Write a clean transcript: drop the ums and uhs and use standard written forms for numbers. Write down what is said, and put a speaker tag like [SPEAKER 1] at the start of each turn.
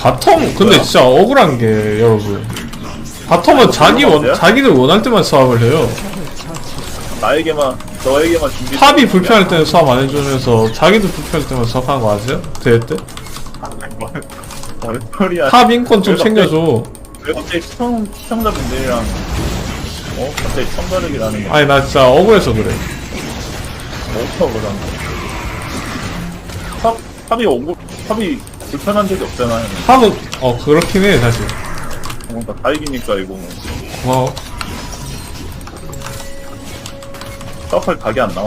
[SPEAKER 1] 바텀 근데 진짜 억울한 게 여러분 바텀은 자기들 원할 때만 싸움을 해요.
[SPEAKER 2] 너에게만 준비.
[SPEAKER 1] 탑이 불편할 때는 싸움 안 해주면서 자기도 불편할 때만 싸움하는 거 아세요? 대회 때?
[SPEAKER 2] 뭔 소리야.
[SPEAKER 1] 탑 인권 좀 챙겨줘.
[SPEAKER 2] 왜 갑자기 시청자분들이랑 갑자기 청자력이라는 게
[SPEAKER 1] 아니 나 진짜 억울해서 그래.
[SPEAKER 2] 뭐부터 그러는 거야. 탑이 불편한 적이 없잖아요.
[SPEAKER 1] 탑은 그렇긴 해 사실.
[SPEAKER 2] 뭔가 다 이기니까 이거 뭐.
[SPEAKER 1] 고마워.
[SPEAKER 2] 서플 각이 안 나와.